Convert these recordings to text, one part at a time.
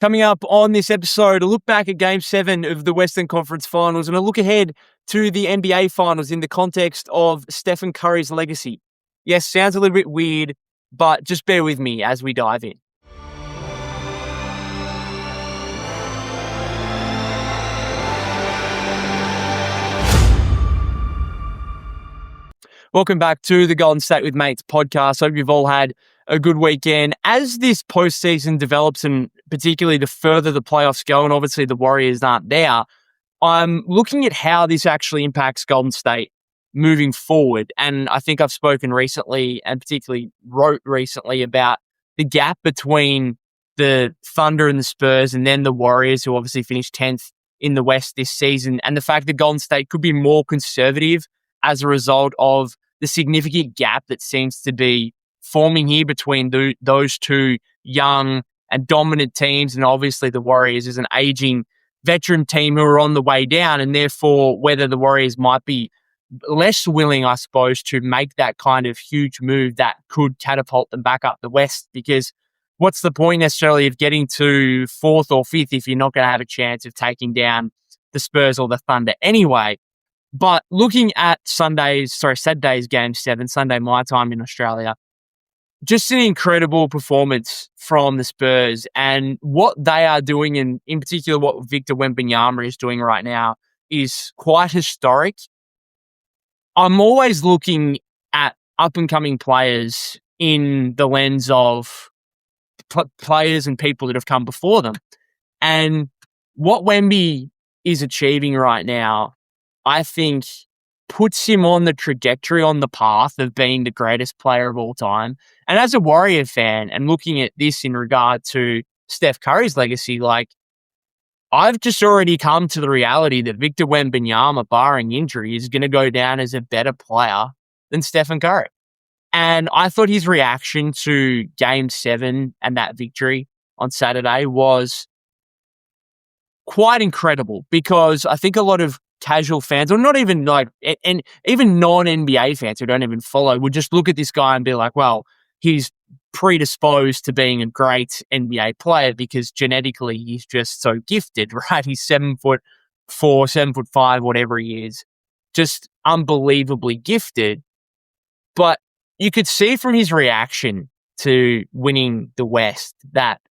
Coming up on this episode, a look back at Game 7 of the Western Conference Finals and a look ahead to the NBA Finals in the context of Stephen Curry's legacy. Yes, sounds a little bit weird, but just bear with me as we dive in. Welcome back to the Golden State with Mates podcast. Hope you've all had a good weekend. As this postseason develops, and particularly the further the playoffs go, and obviously the Warriors aren't there, I'm looking at how this actually impacts Golden State moving forward. And I think I've spoken recently, and particularly wrote recently, about the gap between the Thunder and the Spurs, and then the Warriors, who obviously finished 10th in the West this season, and the fact that Golden State could be more conservative as a result of the significant gap that seems to be forming here between those two young and dominant teams. And obviously the Warriors is an aging veteran team who are on the way down, and therefore whether the Warriors might be less willing, I suppose, to make that kind of huge move that could catapult them back up the West. Because what's the point necessarily of getting to 4th or 5th if you're not going to have a chance of taking down the Spurs or the Thunder anyway? But looking at Saturday's Game 7, Sunday my time in Australia, just an incredible performance from the Spurs, and what they are doing, and in particular what Victor Wembanyama is doing right now, is quite historic. I'm always looking at up-and-coming players in the lens of players and people that have come before them. And what Wemby is achieving right now, I think, puts him on the trajectory, on the path of being the greatest player of all time. And as a Warrior fan, and looking at this in regard to Steph Curry's legacy, I've just already come to the reality that Victor Wembanyama, barring injury, is going to go down as a better player than Stephen Curry. And I thought his reaction to Game 7 and that victory on Saturday was quite incredible, because I think a lot of casual fans, or not even and even non-NBA fans who don't even follow, would just look at this guy and be like, well, he's predisposed to being a great NBA player because genetically he's just so gifted, right? He's 7'4", 7'5", whatever he is, just unbelievably gifted. But you could see from his reaction to winning the West that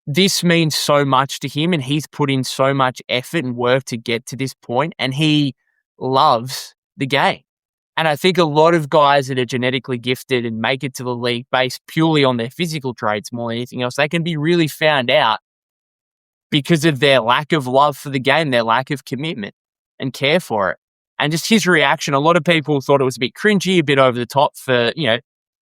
this means so much to him, and he's put in so much effort and work to get to this point, and he loves the game. And I think a lot of guys that are genetically gifted and make it to the league based purely on their physical traits more than anything else, they can be really found out because of their lack of love for the game, their lack of commitment and care for it. And just his reaction, a lot of people thought it was a bit cringy, a bit over the top for,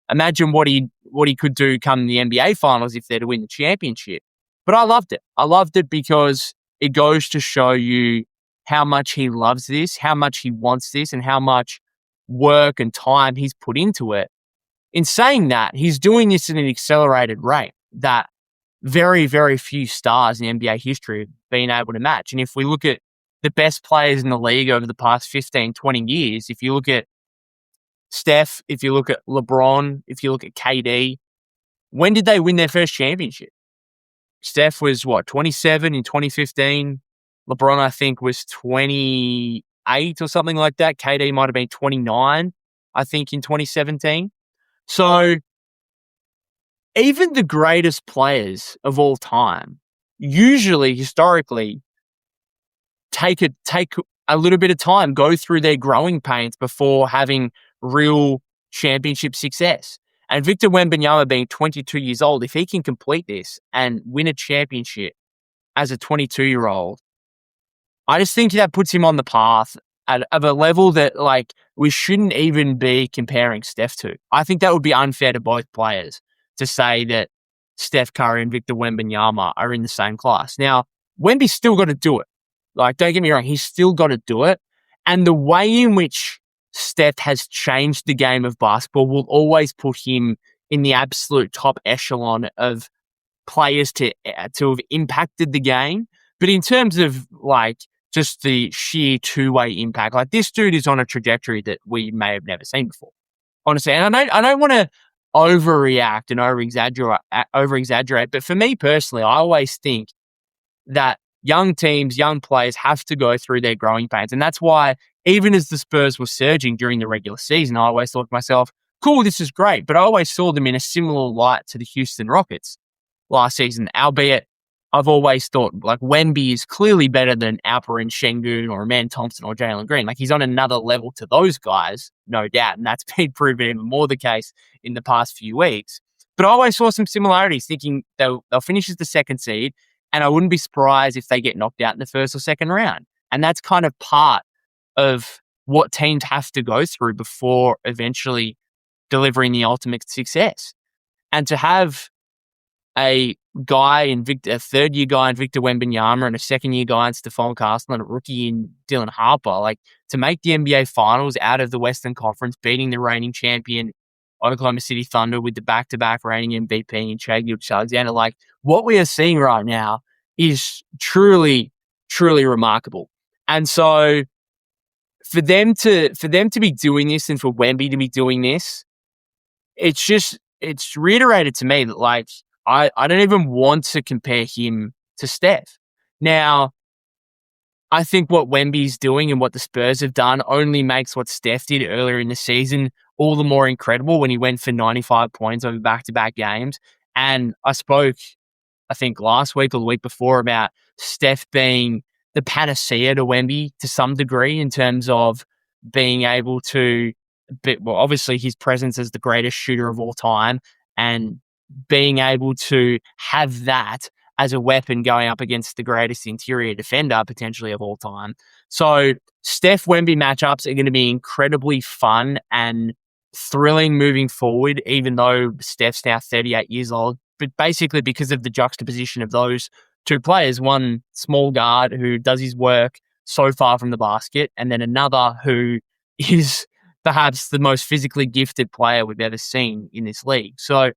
imagine what he could do come the NBA Finals if they're to win the championship. But I loved it. I loved it because it goes to show you how much he loves this, how much he wants this, and how much work and time he's put into it. In saying that, he's doing this at an accelerated rate that very, very few stars in NBA history have been able to match. And if we look at the best players in the league over the past 15, 20 years, if you look at Steph, if you look at LeBron, if you look at KD, when did they win their first championship? Steph was 27 in 2015. LeBron, I think, was 28 or something like that. KD might have been 29, I think, in 2017. So even the greatest players of all time usually, historically, take a little bit of time, go through their growing pains before having real championship success. And Victor Wembanyama, being 22 years old, if he can complete this and win a championship as a 22-year-old, I just think that puts him on the path of a level that, we shouldn't even be comparing Steph to. I think that would be unfair to both players to say that Steph Curry and Victor Wembanyama are in the same class. Now, Wemby's still got to do it. Don't get me wrong, he's still got to do it. And the way in which Steph has changed the game of basketball will always put him in the absolute top echelon of players to have impacted the game. But in terms of just the sheer two-way impact, this dude is on a trajectory that we may have never seen before, honestly. And I don't want to overreact and over-exaggerate. But for me personally, I always think that young teams, young players have to go through their growing pains. And that's why even as the Spurs were surging during the regular season, I always thought to myself, cool, this is great. But I always saw them in a similar light to the Houston Rockets last season, albeit I've always thought like Wemby is clearly better than Alperen Şengün or Aman Thompson or Jalen Green. Like he's on another level to those guys, no doubt. And that's been proven even more the case in the past few weeks. But I always saw some similarities, thinking they'll finish as the second seed, and I wouldn't be surprised if they get knocked out in the first or second round. And that's kind of part of what teams have to go through before eventually delivering the ultimate success. And to have a third-year guy in Victor Wembanyama and a second-year guy in Stephon Castle and a rookie in Dylan Harper, like to make the NBA Finals out of the Western Conference, beating the reigning champion Oklahoma City Thunder with the back-to-back reigning MVP and Shai Gilgeous-Alexander, like what we are seeing right now is truly, truly remarkable. And so for them to be doing this and for Wemby to be doing this, it's reiterated to me that like I don't even want to compare him to Steph. Now, I think what Wemby's doing and what the Spurs have done only makes what Steph did earlier in the season all the more incredible when he went for 95 points over back-to-back games. And I spoke, I think last week or the week before, about Steph being the panacea to Wemby to some degree in terms of being able to, obviously his presence as the greatest shooter of all time and being able to have that as a weapon going up against the greatest interior defender potentially of all time. So Steph-Wemby matchups are going to be incredibly fun and thrilling moving forward, even though Steph's now 38 years old. But basically because of the juxtaposition of those two players, one small guard who does his work so far from the basket, and then another who is perhaps the most physically gifted player we've ever seen in this league. So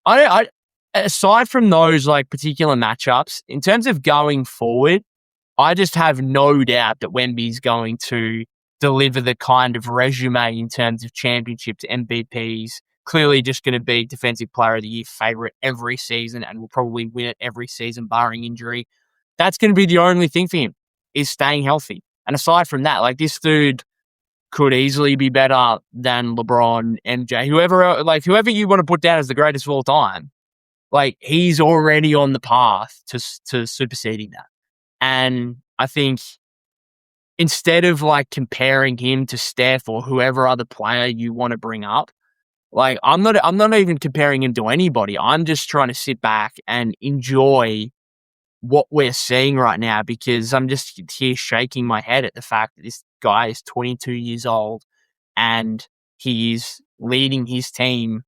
I aside from those like particular matchups, in terms of going forward, I just have no doubt that Wemby's going to deliver the kind of resume in terms of championships, MVPs, clearly just going to be Defensive Player of the Year favorite every season and will probably win it every season barring injury. That's going to be the only thing for him, is staying healthy. And aside from that, like this dude could easily be better than LeBron, MJ, whoever you want to put down as the greatest of all time. Like he's already on the path to superseding that. And I think instead of like comparing him to Steph or whoever other player you want to bring up, like I'm not even comparing him to anybody. I'm just trying to sit back and enjoy what we're seeing right now, because I'm just here shaking my head at the fact that this guy is 22 years old and he is leading his team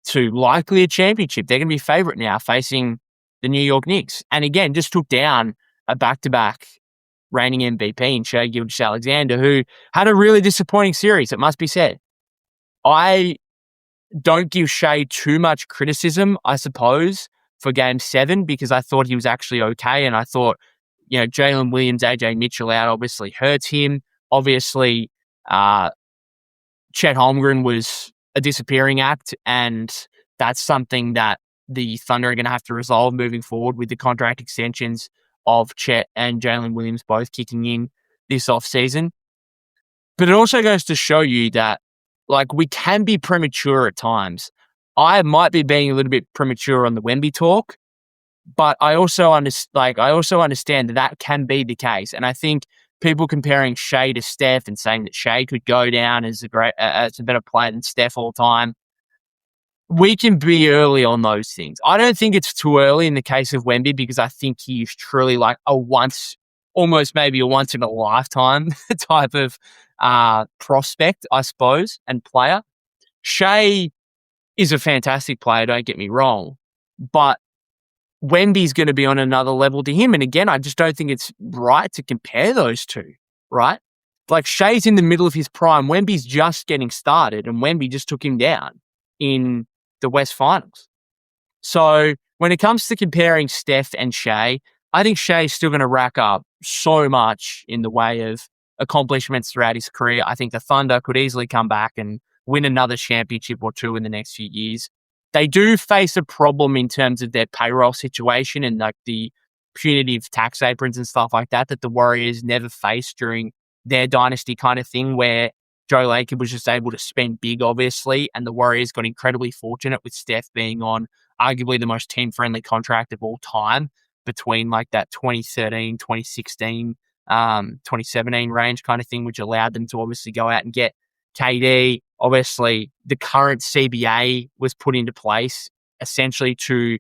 to likely a championship. They're going to be favorite now facing the New York Knicks. And again, just took down a back-to-back reigning MVP in Shai Gilgeous-Alexander, who had a really disappointing series, it must be said. I don't give Shai too much criticism, I suppose, for Game 7, because I thought he was actually okay. And I thought, Jalen Williams, AJ Mitchell out obviously hurts him. Obviously, Chet Holmgren was a disappearing act, and that's something that the Thunder are going to have to resolve moving forward with the contract extensions of Chet and Jalen Williams both kicking in this offseason. But it also goes to show you that like we can be premature at times. I might be being a little bit premature on the Wemby talk, but I also understand that can be the case. And I think people comparing Shai to Steph and saying that Shai could go down as a better player than Steph all time, we can be early on those things. I don't think it's too early in the case of Wemby, because I think he is truly like almost maybe a once in a lifetime type of prospect, I suppose, and player. Shai is a fantastic player, don't get me wrong, but Wemby's going to be on another level to him. And again, I just don't think it's right to compare those two, right? Like Shai's in the middle of his prime. Wemby's just getting started, and Wemby just took him down in the West Finals. So when it comes to comparing Steph and Shai, I think Shai's still going to rack up so much in the way of accomplishments throughout his career. I think the Thunder could easily come back and win another championship or two in the next few years. They do face a problem in terms of their payroll situation and like the punitive tax aprons and stuff like that the Warriors never faced during their dynasty kind of thing, where Joe Lacob was just able to spend big, obviously, and the Warriors got incredibly fortunate with Steph being on arguably the most team-friendly contract of all time between like that 2013, 2016, 2017 range kind of thing, which allowed them to obviously go out and get KD. Obviously, the current CBA was put into place essentially to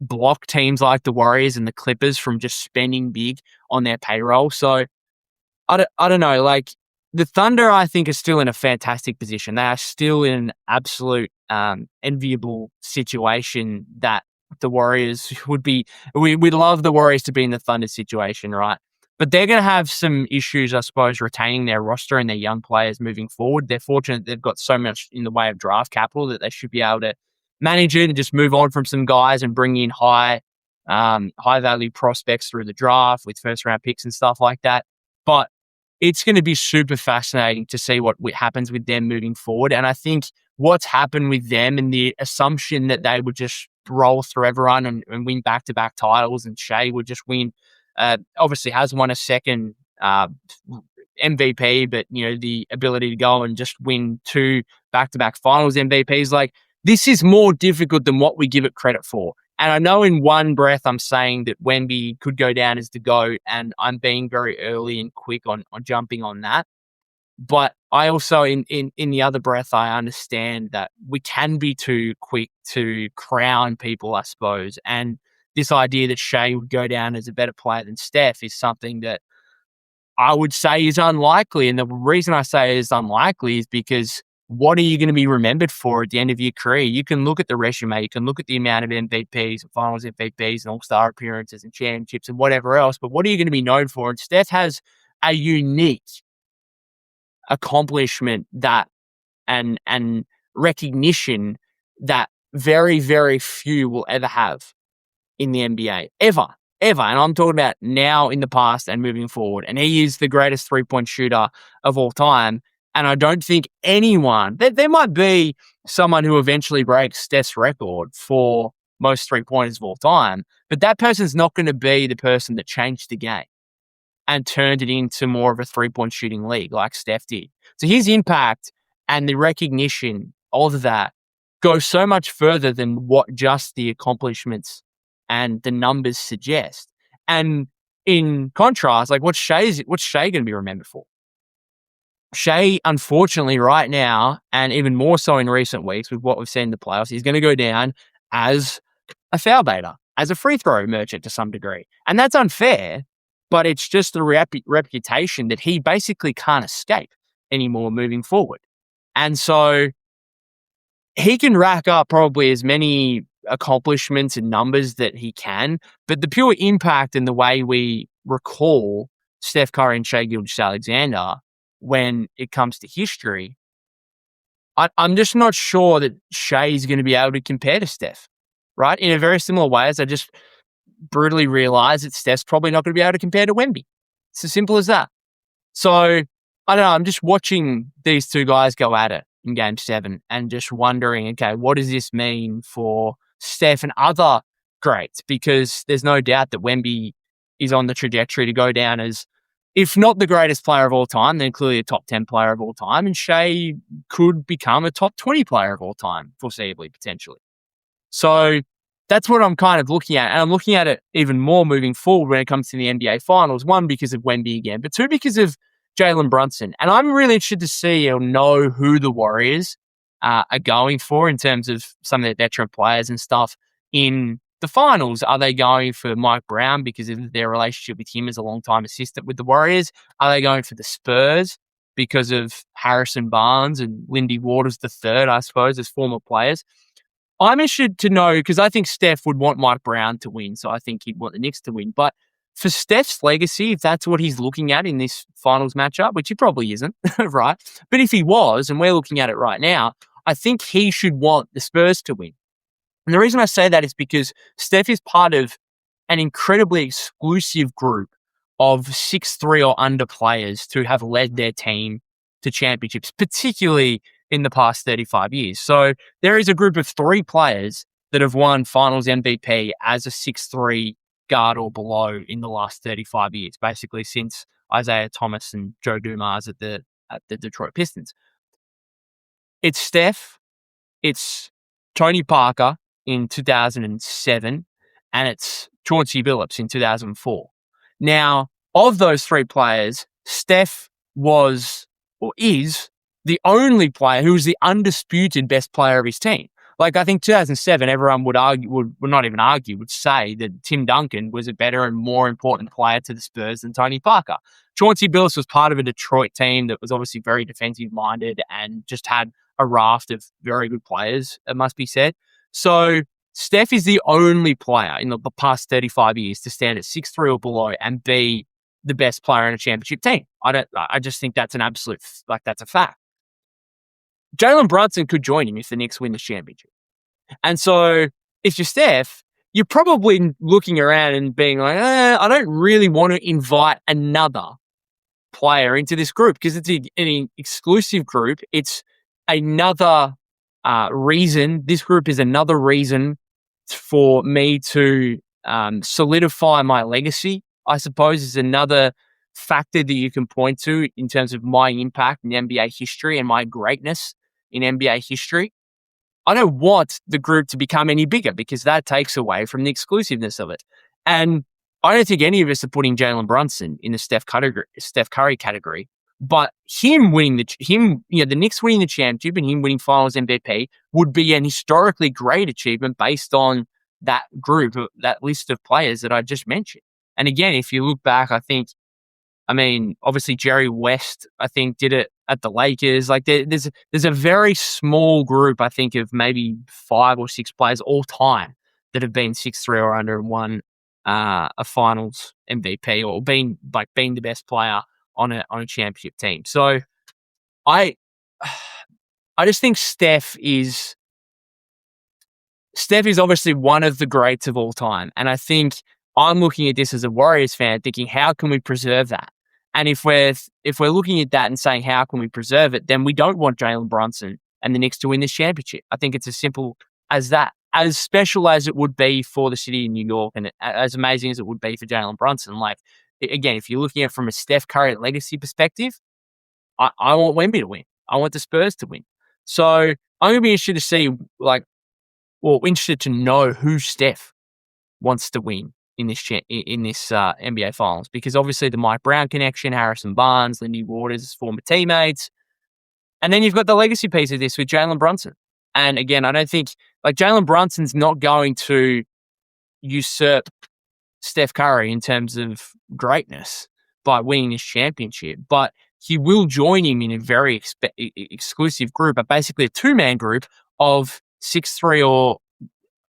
block teams like the Warriors and the Clippers from just spending big on their payroll. So I don't know, like the Thunder, I think, are still in a fantastic position. They are still in an absolute enviable situation that the Warriors would be. We'd love the Warriors to be in the Thunder situation, right? But they're going to have some issues, I suppose, retaining their roster and their young players moving forward. They're fortunate they've got so much in the way of draft capital that they should be able to manage it and just move on from some guys and bring in high value prospects through the draft with first round picks and stuff like that. But it's going to be super fascinating to see what happens with them moving forward. And I think what's happened with them and the assumption that they would just roll through everyone and win back-to-back titles and Shai would just win, obviously has won a second MVP, but, you know, the ability to go and just win 2 back-to-back finals MVPs, like this is more difficult than what we give it credit for. And I know in one breath I'm saying that Wemby could go down as the GOAT, and I'm being very early and quick on jumping on that. But I also, in the other breath, I understand that we can be too quick to crown people, I suppose. And this idea that Shai would go down as a better player than Steph is something that I would say is unlikely. And the reason I say it is unlikely is because what are you going to be remembered for at the end of your career? You can look at the resume, you can look at the amount of MVPs and finals MVPs and all-star appearances and championships and whatever else, but what are you going to be known for? And Steph has a unique accomplishment that and recognition that very, very few will ever have in the NBA. Ever. And I'm talking about now, in the past, and moving forward. And he is the greatest three-point shooter of all time. And I don't think anyone, there might be someone who eventually breaks Steph's record for most three-pointers of all time, but that person's not going to be the person that changed the game and turned it into more of a three-point shooting league like Steph did. So his impact and the recognition of that goes so much further than what just the accomplishments and the numbers suggest. And in contrast, like what's Shai going to be remembered for? Shai, unfortunately, right now, and even more so in recent weeks with what we've seen in the playoffs, he's going to go down as a foul baiter, as a free throw merchant to some degree. And that's unfair, but it's just the reputation that he basically can't escape anymore moving forward. And so he can rack up probably as many accomplishments and numbers that he can, but the pure impact and the way we recall Steph Curry and Shai Gilgeous-Alexander when it comes to history, I'm just not sure that Shai is going to be able to compare to Steph, right? In a very similar way, as I just brutally realized that Steph's probably not going to be able to compare to Wemby. It's as simple as that. So, I don't know, I'm just watching these two guys go at it in Game 7 and just wondering, okay, what does this mean for Steph and other greats? Because there's no doubt that Wemby is on the trajectory to go down as, if not the greatest player of all time, then clearly a top 10 player of all time. And Shai could become a top 20 player of all time, foreseeably, potentially. So that's what I'm kind of looking at. And I'm looking at it even more moving forward when it comes to the NBA Finals. One, because of Wemby again, but two, because of Jalen Brunson. And I'm really interested to see or know who the Warriors are going for in terms of some of their veteran players and stuff in the finals. Are they going for Mike Brown because of their relationship with him as a long-time assistant with the Warriors? Are they going for the Spurs because of Harrison Barnes and Lindy Waters III, I suppose, as former players? I'm interested to know, because I think Steph would want Mike Brown to win, so I think he'd want the Knicks to win. But for Steph's legacy, if that's what he's looking at in this finals matchup, which he probably isn't, right? But if he was, and we're looking at it right now, I think he should want the Spurs to win. And the reason I say that is because Steph is part of an incredibly exclusive group of 6'3" or under players to have led their team to championships, particularly in the past 35 years. So there is a group of 3 players that have won finals MVP as a 6'3" guard or below in the last 35 years, basically since Isaiah Thomas and Joe Dumars at the Detroit Pistons. It's Steph, it's Tony Parker in 2007, and it's Chauncey Billups in 2004. Now, of those 3 players, Steph was or is the only player who was the undisputed best player of his team. Like, I think 2007, everyone would argue, would not even argue, would say that Tim Duncan was a better and more important player to the Spurs than Tony Parker. Chauncey Billups was part of a Detroit team that was obviously very defensive-minded and just had a raft of very good players, it must be said. So Steph is the only player in the past 35 years to stand at 6'3" or below and be the best player in a championship team. I just think that's an absolute, that's a fact. Jalen Brunson could join him if the Knicks win the championship. And so if you're Steph, you're probably looking around and being like, I don't really want to invite another player into this group because it's an exclusive group. It's another reason. This group is another reason for me to solidify my legacy, I suppose, is another factor that you can point to in terms of my impact in NBA history and my greatness in NBA history. I don't want the group to become any bigger because that takes away from the exclusiveness of it. And I don't think any of us are putting Jalen Brunson in the Steph Curry category, but him winning the Knicks winning the championship and him winning Finals MVP would be an historically great achievement based on that group, that list of players that I just mentioned. And again, if you look back, obviously Jerry West, I think, did it at the Lakers. Like there's a very small group, I think, of maybe 5 or 6 players all time that have been 6'3" or under and won a Finals MVP or being the best player on a championship team. So I just think Steph is obviously one of the greats of all time, and I think I'm looking at this as a Warriors fan, thinking, how can we preserve that? And if we're looking at that and saying, how can we preserve it, then we don't want Jalen Brunson and the Knicks to win this championship. I think it's as simple as that. As special as it would be for the city of New York and as amazing as it would be for Jalen Brunson, again, if you're looking at it from a Steph Curry legacy perspective, I want Wemby to win. I want the Spurs to win. So I'm going to be interested to see, interested to know who Steph wants to win in this NBA Finals, because obviously the Mike Brown connection, Harrison Barnes, Lindy Waters, former teammates, and then you've got the legacy piece of this with Jalen Brunson. And again, I don't think Jalen Brunson's not going to usurp Steph Curry in terms of greatness by winning this championship, but he will join him in a very exclusive group, basically a 2-man group of 6'3" or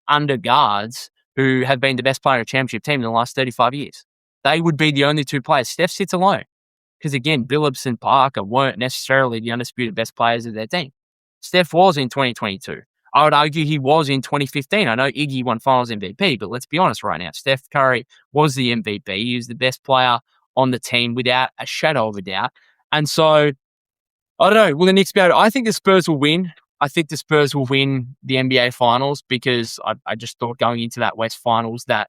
under guards who have been the best player in a championship team in the last 35 years. They would be the only 2 players. Steph sits alone because, again, Billups and Parker weren't necessarily the undisputed best players of their team. Steph was in 2022. I would argue he was in 2015. I know Iggy won Finals MVP, but let's be honest right now. Steph Curry was the MVP. He was the best player on the team without a shadow of a doubt. And so, I don't know. Will the Knicks be able to? I think the Spurs will win. I think the Spurs will win the NBA Finals because I just thought going into that West Finals that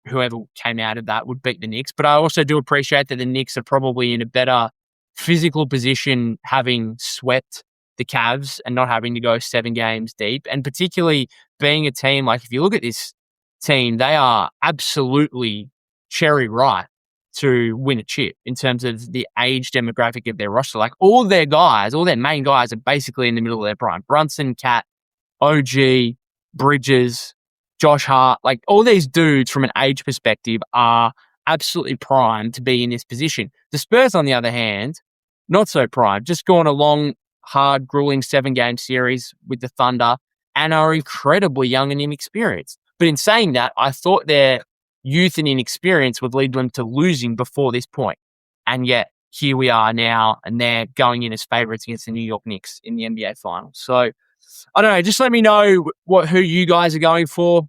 whoever came out of that would beat the Knicks. But I also do appreciate that the Knicks are probably in a better physical position having swept the Cavs and not having to go 7 games deep. And particularly being a team, if you look at this team, they are absolutely cherry ripe to win a chip in terms of the age demographic of their roster. All their main guys are basically in the middle of their prime. Brunson, Cat, OG, Bridges, Josh Hart, all these dudes from an age perspective are absolutely primed to be in this position. The Spurs, on the other hand, not so primed, just gone a long, hard, grueling 7-game series with the Thunder and are incredibly young and inexperienced. But in saying that, I thought their youth and inexperience would lead them to losing before this point. And yet, here we are now, and they're going in as favourites against the New York Knicks in the NBA Finals. So, I don't know, just let me know who you guys are going for,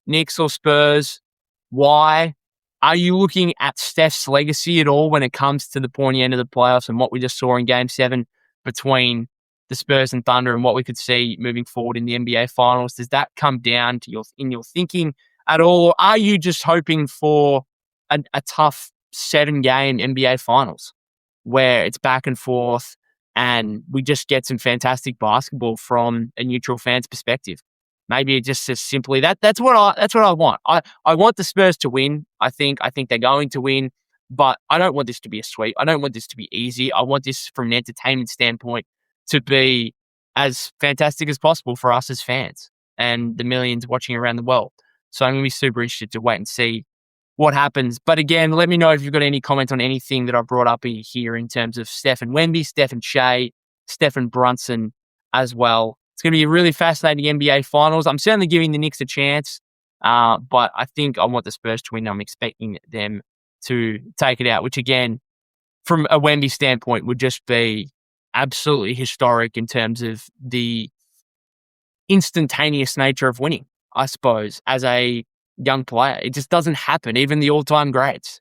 Knicks or Spurs. Why? Are you looking at Steph's legacy at all when it comes to the pointy end of the playoffs and what we just saw in Game 7 between the Spurs and Thunder and what we could see moving forward in the NBA Finals? Does that come down to in your thinking at all? Or are you just hoping for a tough 7-game NBA Finals where it's back and forth and we just get some fantastic basketball from a neutral fan's perspective? Maybe it just says simply that's what I want. I want the Spurs to win. I think they're going to win, but I don't want this to be a sweep. I don't want this to be easy. I want this from an entertainment standpoint to be as fantastic as possible for us as fans and the millions watching around the world. So I'm going to be super interested to wait and see what happens. But again, let me know if you've got any comments on anything that I brought up here in terms of Steph and Wemby, Steph and Shai, Steph and Brunson as well. It's going to be a really fascinating NBA Finals. I'm certainly giving the Knicks a chance, but I think I want the Spurs to win. I'm expecting them to take it out, which again, from a Wemby standpoint, would just be absolutely historic in terms of the instantaneous nature of winning, I suppose, as a young player. It just doesn't happen. Even the all-time greats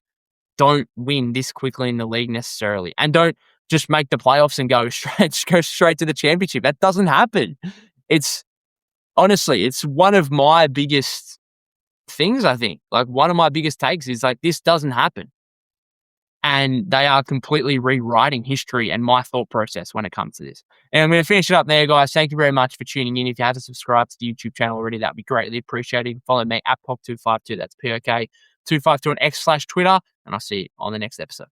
don't win this quickly in the league necessarily, and don't just make the playoffs and go straight to the championship. That doesn't happen. It's honestly, it's one of my biggest things, I think. Like, one of my biggest takes is like, this doesn't happen. And they are completely rewriting history and my thought process when it comes to this. And I'm going to finish it up there, guys. Thank you very much for tuning in. If you haven't subscribed to the YouTube channel already, that would be greatly appreciated. Follow me at POK252. That's POK252 on X/Twitter. And I'll see you on the next episode.